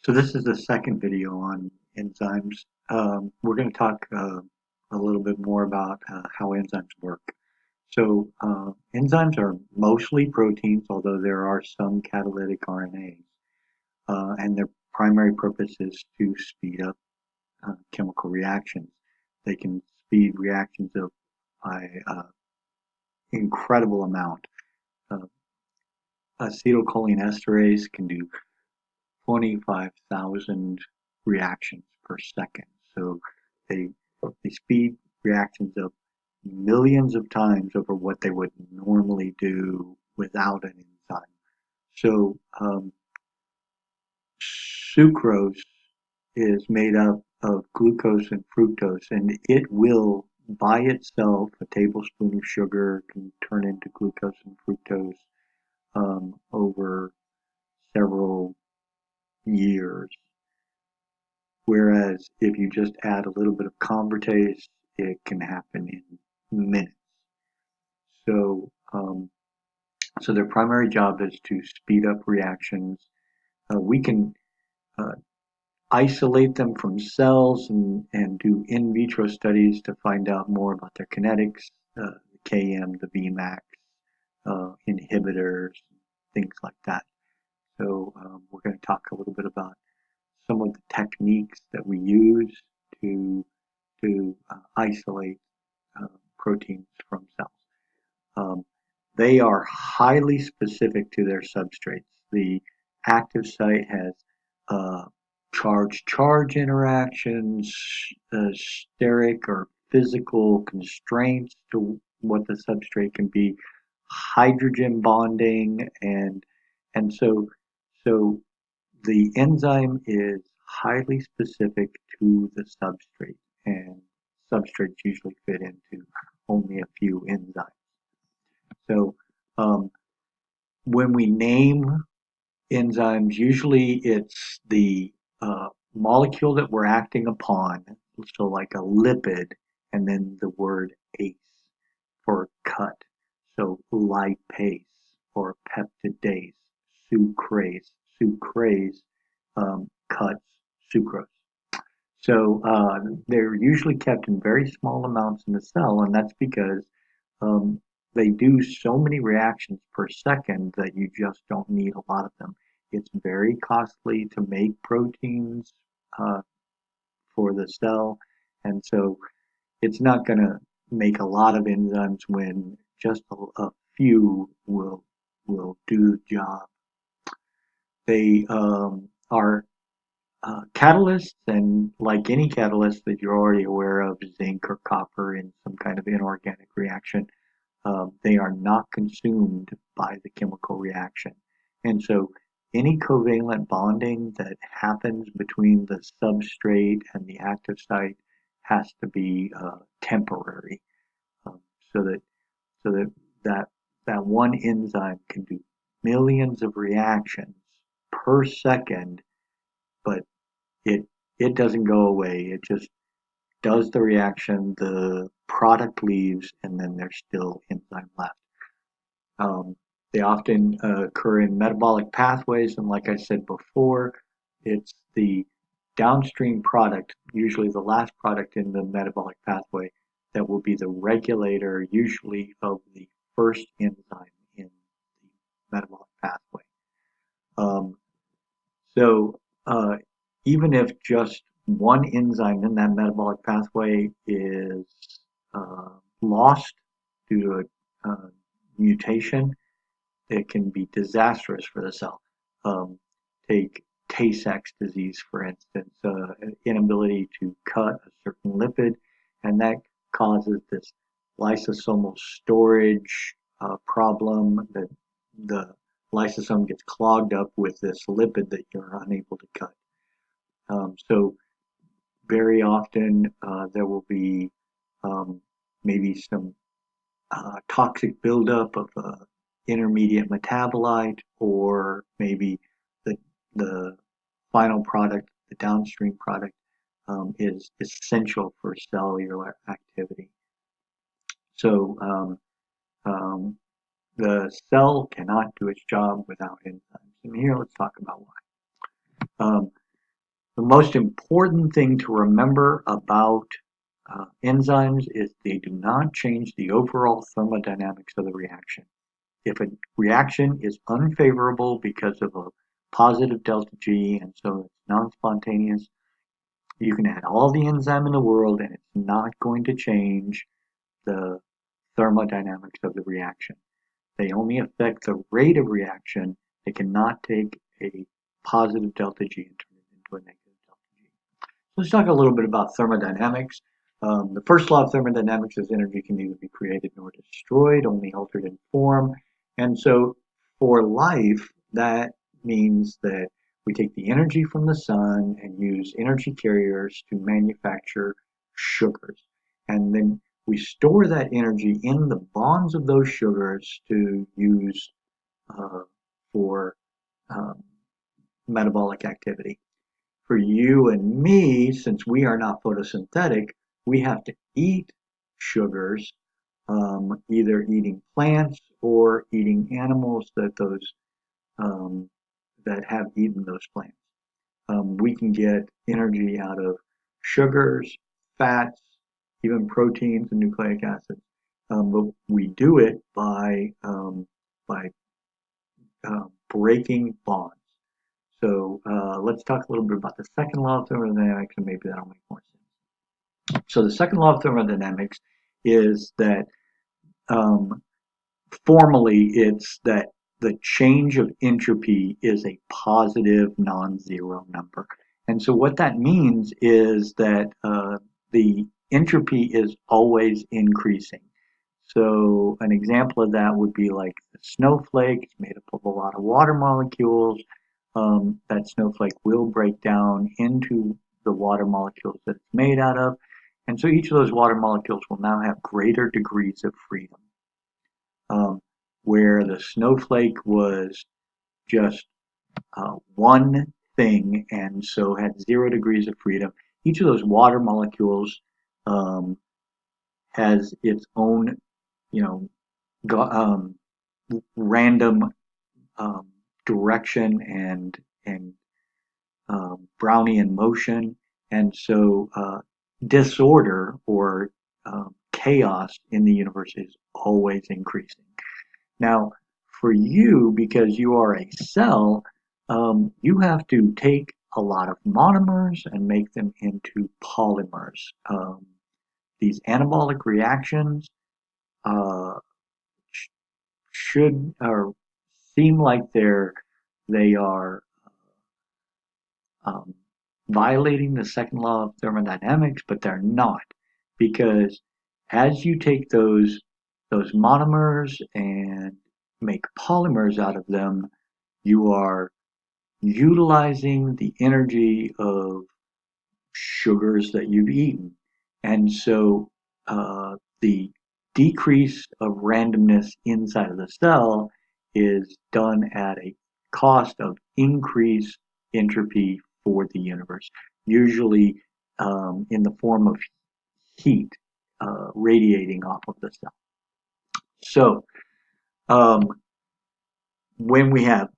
So this is the second video on enzymes. We're going to talk a little bit more about how enzymes work. So enzymes are mostly proteins, although there are some catalytic RNAs, and their primary purpose is to speed up chemical reactions. They can speed reactions up by incredible amount. Uh, Acetylcholinesterase can do 25,000 reactions per second. So they they speed reactions up millions of times over what they would normally do without an enzyme. So sucrose is made up of glucose and fructose, and it will by itself, a tablespoon of sugar can turn into glucose and fructose over several years. Whereas if you just add a little bit of convertase, it can happen in minutes. So, so their primary job is to speed up reactions. We can uh, isolate them from cells and do in vitro studies to find out more about their kinetics, the Km, the Vmax, inhibitors, things like that. So we're going to talk a little bit about some of the techniques that we use to isolate proteins from cells. Um, they are highly specific to their substrates. The active site has uh, charge-charge interactions, steric or physical constraints to what the substrate can be, hydrogen bonding, and so the enzyme is highly specific to the substrate, and substrates usually fit into only a few enzymes. So um, when we name enzymes, usually it's the molecule that we're acting upon, so like a lipid, and then the word "ase" for cut. So lipase or peptidase, sucrase. Sucrase cuts sucrose. So they're usually kept in very small amounts in the cell, and that's because um, they do so many reactions per second that you just don't need a lot of them. It's very costly to make proteins uh, for the cell, and so it's not going to make a lot of enzymes when just a few will do the job. They are catalysts, and like any catalyst that you're already aware of, zinc or copper in some kind of inorganic reaction, they are not consumed by the chemical reaction. And so any covalent bonding that happens between the substrate and the active site has to be temporary, um, so that so that that that one enzyme can do millions of reactions per second, but it it doesn't go away. It just does the reaction, the product leaves, and then there's still enzyme left. Um, they often occur in metabolic pathways, and like I said before, it's the downstream product, usually the last product in the metabolic pathway, that will be the regulator, usually of the first enzyme in the metabolic pathway. Um, so uh, even if just one enzyme in that metabolic pathway is lost due to a mutation, it can be disastrous for the cell. Take Tay-Sachs disease, for instance, an inability to cut a certain lipid, and that causes this lysosomal storage problem that the lysosome gets clogged up with this lipid that you're unable to cut. So very often there will be maybe some toxic buildup of intermediate metabolite, or maybe the the final product, the downstream product, is essential for cellular activity. So um, the cell cannot do its job without enzymes. And here, let's talk about why. The most important thing to remember about enzymes is they do not change the overall thermodynamics of the reaction. If a reaction is unfavorable because of a positive delta G and so it's non-spontaneous, you can add all the enzyme in the world and it's not going to change the thermodynamics of the reaction. They only affect the rate of reaction. They cannot take a positive delta G and turn it into a negative delta G. Let's talk a little bit about thermodynamics. The first law of thermodynamics is energy can neither be created nor destroyed, only altered in form. And so for life, that means that we take the energy from the sun and use energy carriers to manufacture sugars. And then we store that energy in the bonds of those sugars to use for um, metabolic activity. For you and me, since we are not photosynthetic, we have to eat sugars, either eating plants or eating animals that have eaten those plants. We can get energy out of sugars, fats, even proteins and nucleic acids. But we do it by breaking bonds. So let's talk a little bit about the second law of thermodynamics, and maybe that'll make more sense. So the second law of thermodynamics is that um, formally it's that the change of entropy is a positive non-zero number. And so what that means is that the entropy is always increasing. So an example of that would be like a snowflake. It's made up of a lot of water molecules. That snowflake will break down into the water molecules that it's made out of. And so each of those water molecules will now have greater degrees of freedom. Where the snowflake was just one thing and so had 0 degrees of freedom, each of those water molecules um, has its own, you know, random um, direction and Brownian motion, and so disorder or chaos in the universe is always increasing. Now, for you, because you are a cell, you have to take a lot of monomers and make them into polymers. These anabolic reactions uh, should or seem like they are um, violating the second law of thermodynamics, but they're not, because as you take those monomers and make polymers out of them, you are utilizing the energy of sugars that you've eaten. And so the decrease of randomness inside of the cell is done at a cost of increased entropy for the universe, usually in the form of heat radiating off of the cell. So um, when we have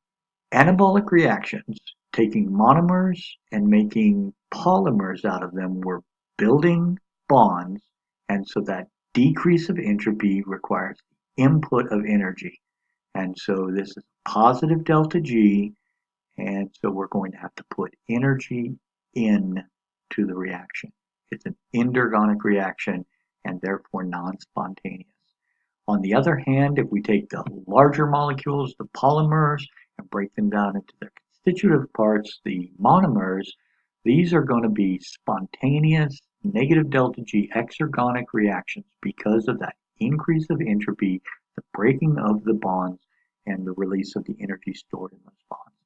anabolic reactions, taking monomers and making polymers out of them, we're building bonds, and so that decrease of entropy requires input of energy. And so this is positive delta G, and so we're going to have to put energy in to the reaction. It's an endergonic reaction and therefore non-spontaneous. On the other hand, if we take the larger molecules, the polymers, and break them down into their constitutive parts, the monomers, these are going to be spontaneous negative delta G exergonic reactions because of that increase of entropy, the breaking of the bonds, and the release of the energy stored in those bonds.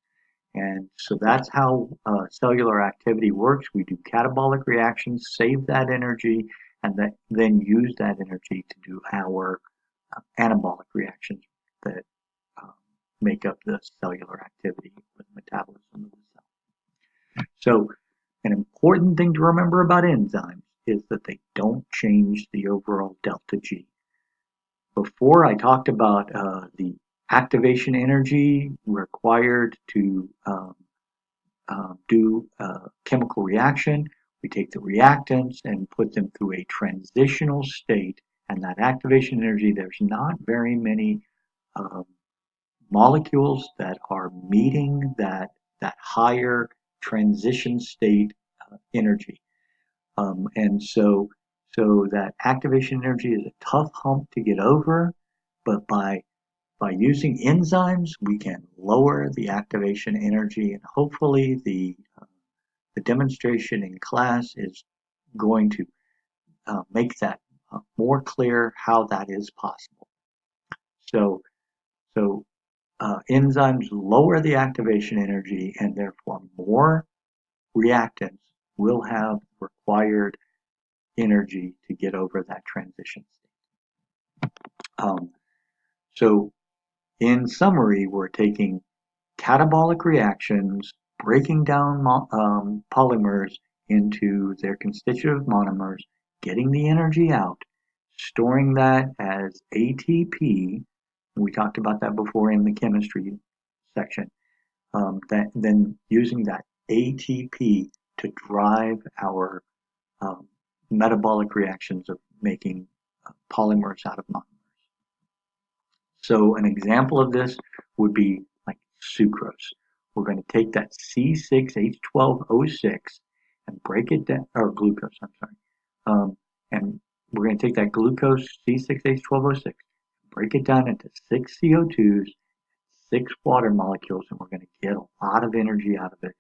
And so that's how cellular activity works. We do catabolic reactions, save that energy, and then use that energy to do our anabolic reactions that um, make up the cellular activity with metabolism of the cell. So an important thing to remember about enzymes is that they don't change the overall delta G. Before I talked about the activation energy required to do a chemical reaction. We take the reactants and put them through a transitional state, and that activation energy, there's not very many um, molecules that are meeting that higher transition state energy. And so that activation energy is a tough hump to get over, but by using enzymes, we can lower the activation energy, and hopefully the demonstration in class is going to make that more clear how that is possible. So, so enzymes lower the activation energy, and therefore more reactants will have required energy to get over that transition state. So in summary, we're taking catabolic reactions, breaking down polymers into their constitutive monomers, getting the energy out, storing that as ATP. We talked about that before in the chemistry section. Then using that ATP to drive our um, metabolic reactions of making polymers out of monomers. So an example of this would be like sucrose. We're going to take that C6H12O6 and break it down, or glucose, I'm sorry. And we're going to take that glucose C6H12O6, break it down into 6 CO2s, 6 water molecules, and we're going to get a lot of energy out of it.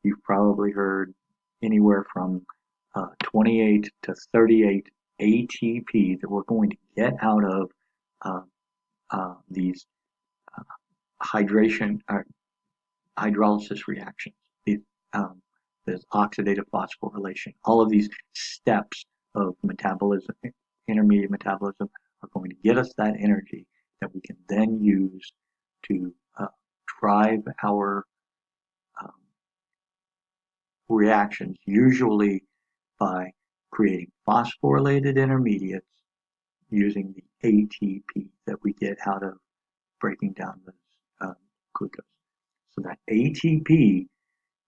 You've probably heard anywhere from 28 to 38 ATP that we're going to get out of uh, these uh, hydration or hydrolysis reactions, the, um, this oxidative phosphorylation. All of these steps of metabolism, intermediate metabolism, are going to get us that energy that we can then use to drive our um, reactions, usually by creating phosphorylated intermediates using the ATP that we get out of breaking down the glucose. So that ATP,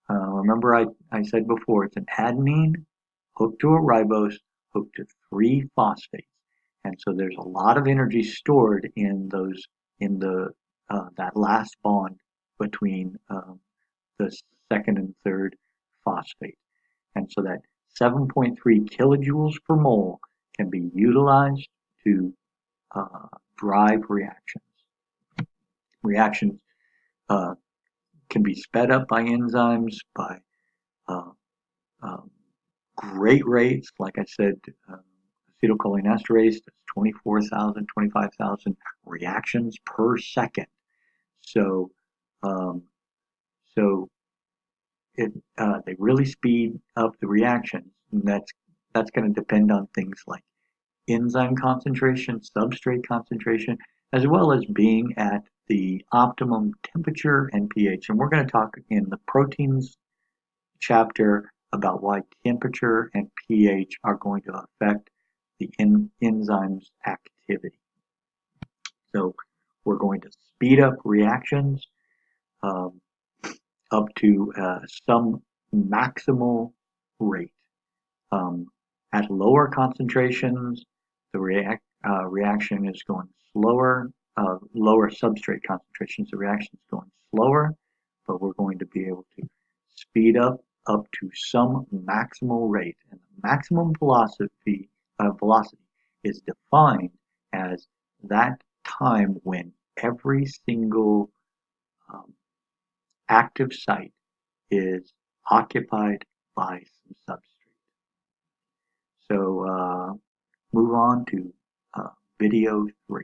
remember I said before, it's an adenine hooked to a ribose hooked to 3 phosphates. And so there's a lot of energy stored in those in the that last bond between the second and third phosphate. And so that 7.3 kilojoules per mole can be utilized to drive reactions. Reactions uh, can be sped up by enzymes by uh, um, great rates. Like I said, acetylcholinesterase does 24,000, 25,000 reactions per second. So, um, so they really speed up the reactions. And that's going to depend on things like enzyme concentration, substrate concentration, as well as being at the optimum temperature and pH. And we're going to talk in the proteins chapter about why temperature and pH are going to affect the enzyme's activity. So we're going to speed up reactions um, up to some maximal rate. Um, at lower concentrations, the reaction is going slower. Lower substrate concentrations, the reaction is going slower, but we're going to be able to speed up to some maximal rate. And the maximum velocity is defined as that time when every single um, active site is occupied by some substrate. So move on to video 3.